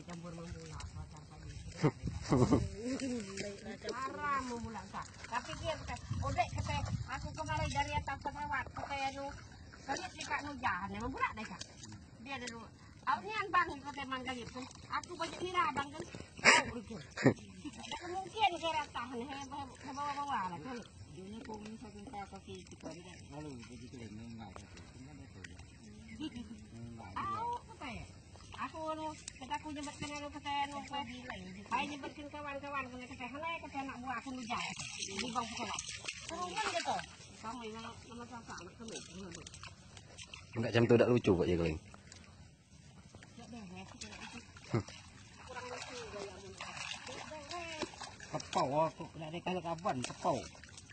campur memula pacar pagi. Haram memula tak. Tapi dia kata, odek kata aku kemarin dari atas pesawat kata anu, kali dekat nujan, memula dah kak. Dia ada dulu. Awalnya bang kata mangga gitu. Aku banyak mira bang kan. Mungkin saya rasa bawa-bawa lah kan. Dia kau ni satu kaki kita dia lalu begitu enggak satu. Apa ya? Aku kata aku nyebutkan anu kata anu saya nyebutkan kawan-kawan kata halai kata anak buah aku nujar di bang pesawat. Turunkan gitu. Kamu yang nama kakak anak kamu. Enggak jam tu dak lucu kok ya keling. Kurang lucu gaya mun. Kepau aku nak ada kalau kapan kepau.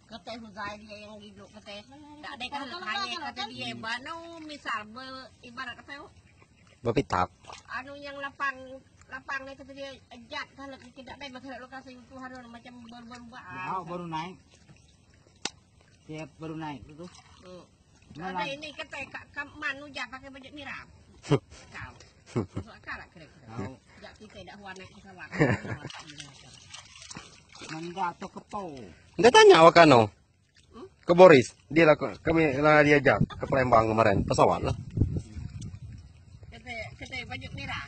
Kata Huzai dia yang hidup kata tak ada kan hanya kata dia bano misal ibarat apa Bapitak. anu yang lapang ni kata dia ejat kalau tidak ada masalah lokasi Tuhan macam berubah. Baru naik. Siap baru naik itu. Ada ini kata kak manu jah pakai baju merah. Kau. Masuk akal lah kira-kira. Jak kita dah warna pesawat. Enggak atau kepau. Dia tanya Wakano. Ke Boris, dia lah kami lah diajak ke Palembang kemarin, pesawat lah. Kata baju merah.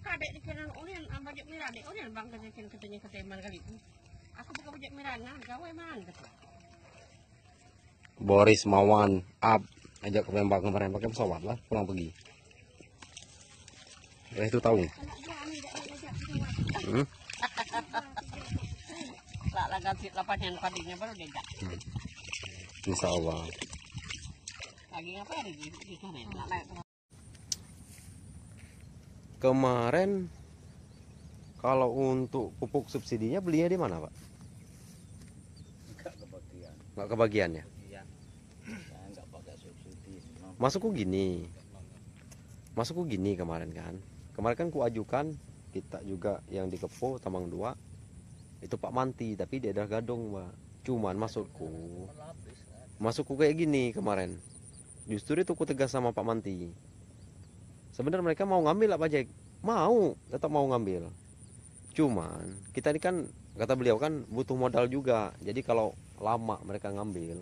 Kadek dikenal orang baju merah dek orang bang katanya kata man kali. Aku pakai baju merah nah gawe man kata. Boris Mawan Ab ajak ke Palembang kemarin pakai pesawat lah, pulang pergi. Itu tahu. Lah ganti lapangan padinya baru dia enggak. Insya Allah. Lagi apa di sana? Kemarin kalau untuk pupuk subsidinya belinya di mana, Pak? Enggak kebagian. Enggak kebagian ya? Iya. Saya enggak pakai subsidi. Masukku gini kemarin kan. Kemarin kan ku ajukan kita juga yang di Kepo Tambang 2 itu Pak Manti, tapi dia adalah gadong, Pak. Cuman masukku kayak gini kemarin. Justru itu ku tegas sama Pak Manti. Sebenarnya mereka mau ngambil apa Jack? Tetap mau ngambil. Cuman kita ini kan kata beliau kan butuh modal juga. Jadi kalau lama mereka ngambil,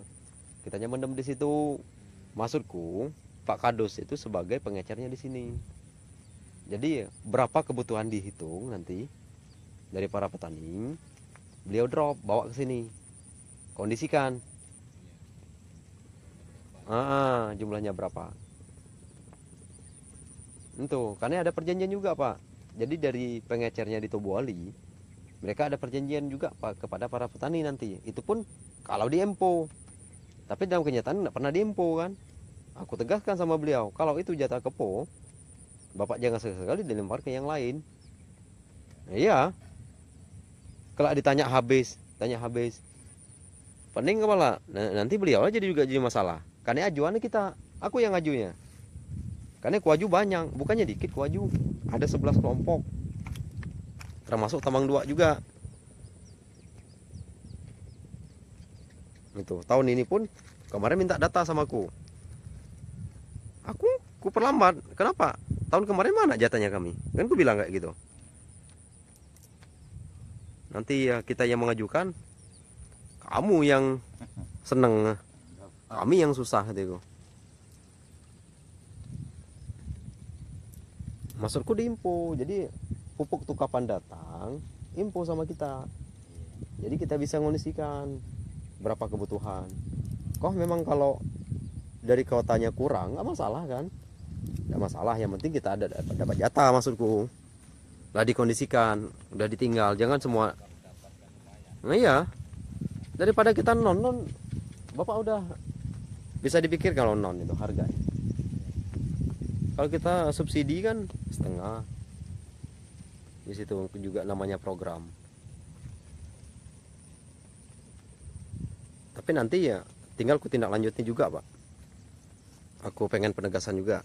kitanya mendem di situ. Maksudku Pak Kadus itu sebagai pengecernya di sini. Jadi berapa kebutuhan dihitung nanti dari para petani, beliau drop bawa ke sini, kondisikan. Jumlahnya berapa? Itu karena ada perjanjian juga Pak. Jadi dari pengecernya di Tobuali, mereka ada perjanjian juga Pak kepada para petani nanti. Itu pun kalau di Empo. Tapi dalam kenyataan tidak pernah di Empo kan. Aku tegaskan sama beliau, kalau itu jatah Kepo, Bapak jangan sekali-sekali dilempar ke yang lain. Iya. Kalau ditanya habis, pening kepala. Nanti beliau aja juga jadi masalah. Karena ajuannya kita, aku yang ajunya. Karena kuaju banyak, bukannya dikit kuaju. Ada 11 kelompok. Termasuk Tambang 2 juga. Itu, tahun ini pun kemarin minta data sama aku. Aku perlambat. Kenapa? Tahun kemarin mana jatahnya kami? Kan aku bilang kayak gitu. Nanti ya kita yang mengajukan, kamu yang seneng, kami yang susah gitu. Maksudku di info, jadi pupuk tuh kapan datang, info sama kita. Jadi kita bisa ngondisikan berapa kebutuhan. Kok memang kalau dari kotanya kurang, nggak masalah kan? Nggak masalah, yang penting kita ada dapat jatah maksudku. Lah dikondisikan, udah ditinggal, jangan semua. Nah iya, daripada kita non, Bapak udah bisa dipikir kalau non itu harganya. Kalau kita subsidi kan setengah. Di situ juga namanya program. Tapi nanti ya tinggal ku tindak lanjutnya juga Pak. Aku pengen penegasan juga.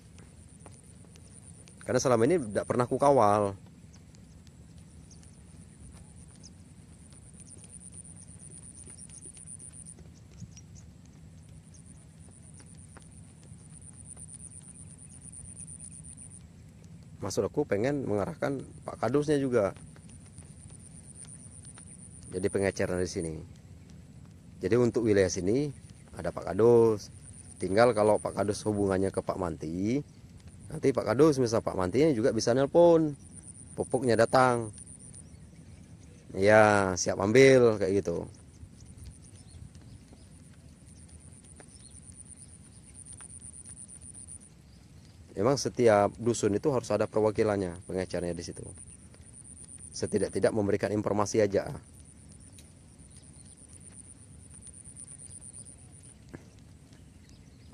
Karena selama ini tidak pernah ku kawal. maksud aku pengen mengarahkan Pak Kadusnya juga jadi pengecer di sini. Jadi untuk wilayah sini ada Pak Kadus. Tinggal kalau Pak Kadus hubungannya ke Pak Manti, nanti Pak Kadus misal Pak Mantinya juga bisa nelpon, pupuknya datang, ya siap ambil kayak gitu. Memang setiap dusun itu harus ada perwakilannya, pengecernya di situ. Setidak-tidak memberikan informasi aja.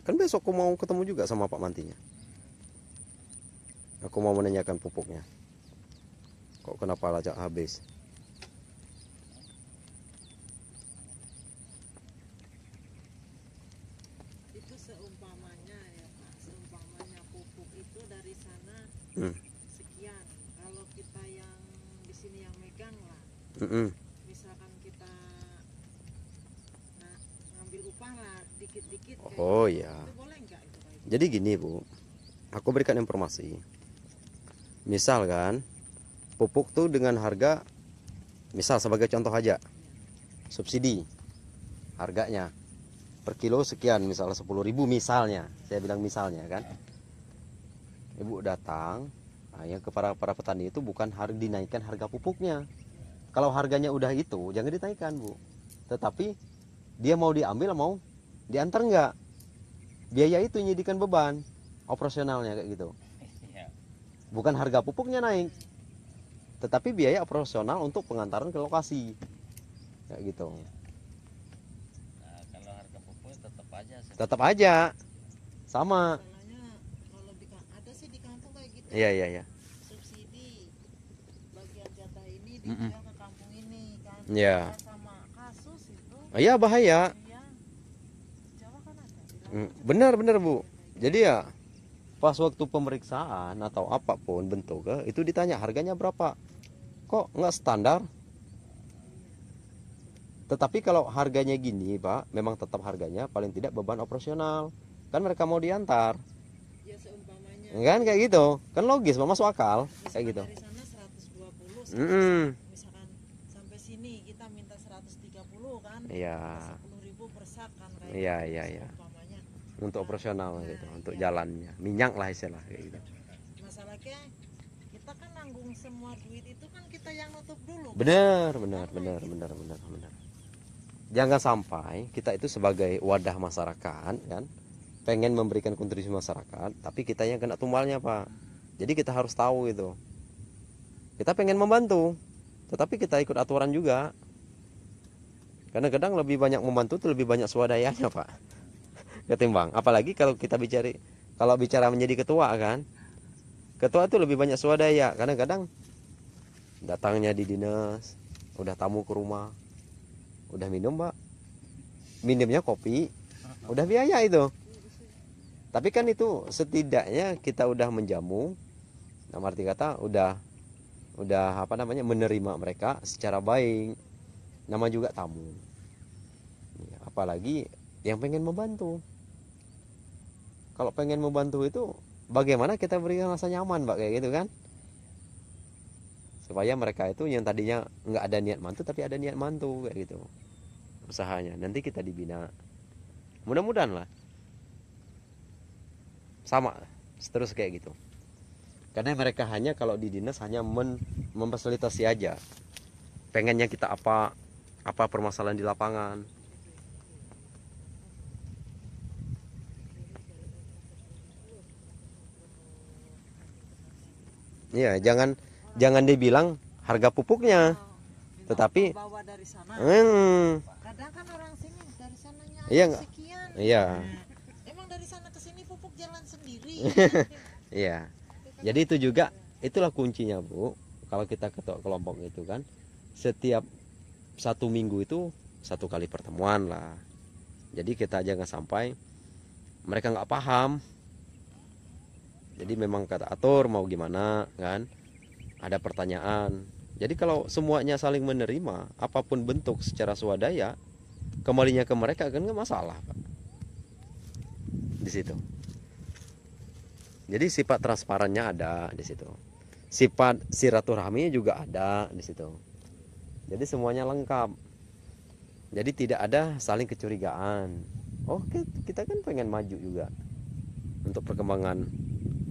Kan besok aku mau ketemu juga sama Pak Mantinya. Aku mau menanyakan pupuknya. Kok kenapa lacak habis? Itu seumpamanya ya Pak, seumpamanya pupuk itu dari sana Hmm. sekian. Kalau kita yang di sini yang megang lah, Mm-mm. misalkan kita ngambil upah lah dikit-dikit. Oh gitu. ya. Itu boleh nggak itu Pak? Jadi gini Bu, aku berikan informasi. Misalkan pupuk tuh dengan harga, misal sebagai contoh aja, subsidi harganya per kilo sekian, misalnya 10.000 misalnya, saya bilang misalnya kan. Ibu datang, nah, yang ke para petani itu bukan dinaikkan harga pupuknya. Kalau harganya udah itu, jangan dinaikkan Bu. Tetapi dia mau diambil, mau diantar nggak? Biaya itu nyedikan beban operasionalnya kayak gitu. Iya. Bukan harga pupuknya naik, tetapi biaya operasional untuk pengantaran ke lokasi kayak gitu. Nah, kalau harga pupuk tetap aja Tetap aja sama. Masalahnya kalau ada sih di kampung kayak gitu. Iya iya iya. Subsidi bagian jatah ini Mm-mm. dijual ke kampung ini kan. Iya. Sama kasus itu. Iya bahaya. Iya. Jawa kan ada. Benar Bu. Jadi ya pas waktu pemeriksaan atau apapun bentuknya itu ditanya harganya berapa. Kok nggak standar? Tetapi kalau harganya gini Pak, memang tetap harganya paling tidak beban operasional. Kan mereka mau diantar. Ya seumpamanya. Kan kayak gitu. Kan logis, masuk akal kayak gitu. Dari sana 120, Mm-mm. misalkan sampai sini kita minta 130 kan. Iya. 10.000 per sak kan kayak Iya gitu, iya iya. seumpamanya. Untuk operasional gitu, untuk iya. jalannya, minyak lah istilah kayak gitu. Masalahnya kita kan nanggung semua duit itu kan kita yang nutup dulu. kan? Benar. Jangan sampai kita itu sebagai wadah masyarakat kan, pengen memberikan kontribusi masyarakat, tapi kita yang kena tumbalnya Pak. Jadi kita harus tahu itu. Kita pengen membantu, tetapi kita ikut aturan juga. Kadang-kadang lebih banyak membantu itu lebih banyak swadayanya Pak, ketimbang. Apalagi kalau kita bicara menjadi ketua kan, ketua itu lebih banyak swadaya. Kadang-kadang datangnya di dinas, udah tamu ke rumah, udah minum Pak, minumnya kopi, udah biaya itu. Tapi kan itu setidaknya kita udah menjamu, nah arti kata udah apa namanya, menerima mereka secara baik, nama juga tamu. Apalagi yang pengen membantu. Kalau pengen membantu itu bagaimana kita berikan rasa nyaman Pak kayak gitu kan, supaya mereka itu yang tadinya nggak ada niat mantu tapi ada niat mantu kayak gitu usahanya. Nanti kita dibina, mudah-mudahan lah sama terus kayak gitu. Karena mereka hanya kalau di dinas hanya memfasilitasi aja, pengennya kita apa permasalahan di lapangan. Iya, jangan dibilang harga pupuknya, tetapi bawa dari sana. Kadang kan orang sini dari sananya Iya, ada nggak? sekian. Iya. Emang dari sana ke sini pupuk jalan sendiri. Iya. Jadi itu juga, itulah kuncinya Bu. Kalau kita ketua kelompok itu kan, setiap 1 minggu itu 1 kali pertemuan lah. Jadi kita jangan sampai mereka nggak paham. Jadi memang kata atur mau gimana kan, ada pertanyaan. Jadi kalau semuanya saling menerima apapun bentuk secara swadaya, kembalinya ke mereka kan nggak masalah Pak. Di situ. Jadi sifat transparannya ada di situ. sifat silaturahmi juga ada di situ. Jadi semuanya lengkap. Jadi tidak ada saling kecurigaan. Oh, kita kan pengen maju juga untuk perkembangan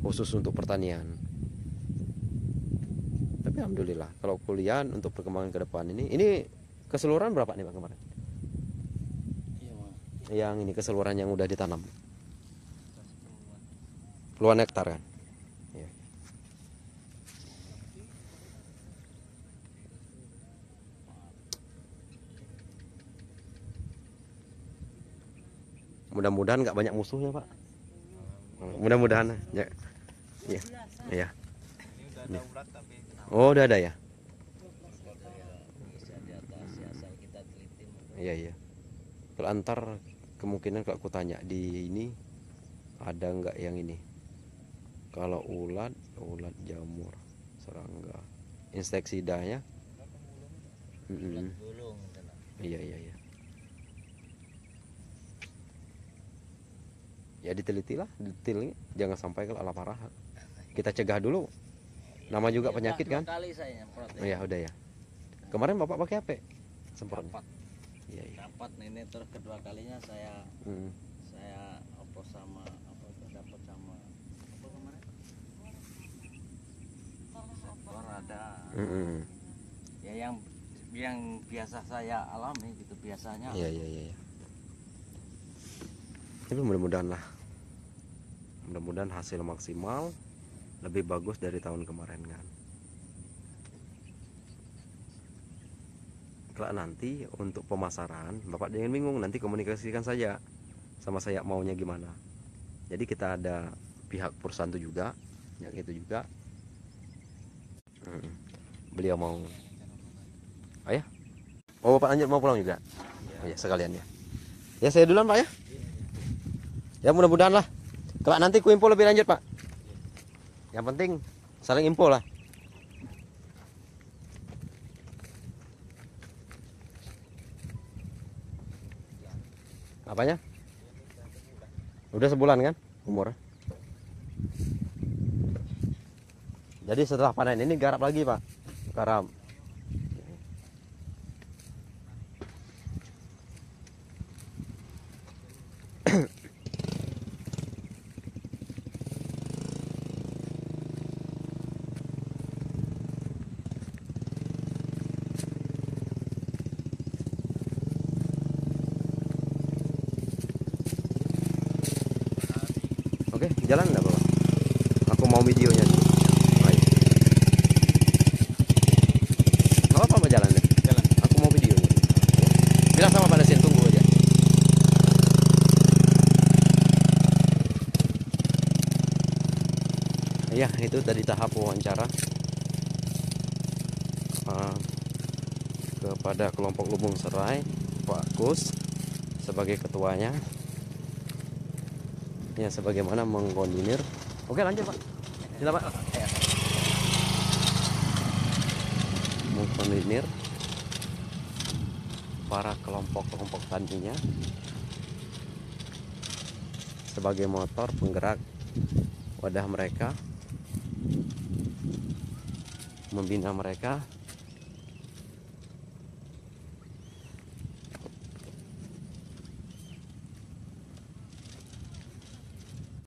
khusus untuk pertanian. Tapi alhamdulillah kalau kuliah untuk perkembangan ke depan ini keseluruhan berapa nih Pak kemarin? Iya, Bang. Yang ini keseluruhan yang udah ditanam. Puluhan hektar kan? Ya. Mudah-mudahan nggak banyak musuhnya Pak. Mudah-mudahan ya. Iya. Iya. Ini udah daulat tapi Oh, udah ada ya? bisa di atas asal kita teliti. Iya, iya. Kalau antar kemungkinan kalau aku tanya di ini ada nggak yang ini? Kalau ulat jamur, serangga, inseksidanya. Gulung sana. Iya, iya, iya. Ya ditelitilah, detailnya jangan sampai kalau parah. Kita cegah dulu. Nama juga penyakit kan? 2 kali saya nyemprot. Ya udah ya. Kemarin Bapak pakai apa? Semprotnya. Dapat. Iya, iya. Dapat ini terus kedua kalinya saya Hmm. oplos sama apa itu dapat sama apa kemarin? Sektor ada. Mm-mm. Ya yang biasa saya alami gitu biasanya. Iya, iya, iya, iya. Tapi mudah-mudahan lah. Mudah-mudahan hasil maksimal lebih bagus dari tahun kemarin kan. Kalau nanti untuk pemasaran, Bapak jangan bingung, nanti komunikasikan saja sama saya maunya gimana. Jadi kita ada pihak perusahaan itu juga, yang itu juga. Beliau mau. Ayah? Oh, Bapak lanjut mau pulang juga? Oh, ya sekalian ya. Ya saya duluan Pak ya. Ya mudah-mudahan lah. Kalau nanti ku info lebih lanjut Pak. Yang penting saling info lah. Apanya? Udah sebulan kan umur. Jadi setelah panen ini garap lagi Pak. Garap. Oke, jalan enggak Bapak? Aku mau videonya dulu. Ayo. Nggak apa-apa Pak, jalan deh. Jalan. Aku mau videonya dulu. Bilang sama Pak Nasin, tunggu aja. Iya, itu tadi tahap wawancara kepada kelompok Lubung Serai, Pak Kus sebagai ketuanya. Ya, sebagaimana mengkoordinir. Oke, lanjut Pak. Silakan Pak. Mengkoordinir para kelompok-kelompok tadinya sebagai motor penggerak wadah mereka, membina mereka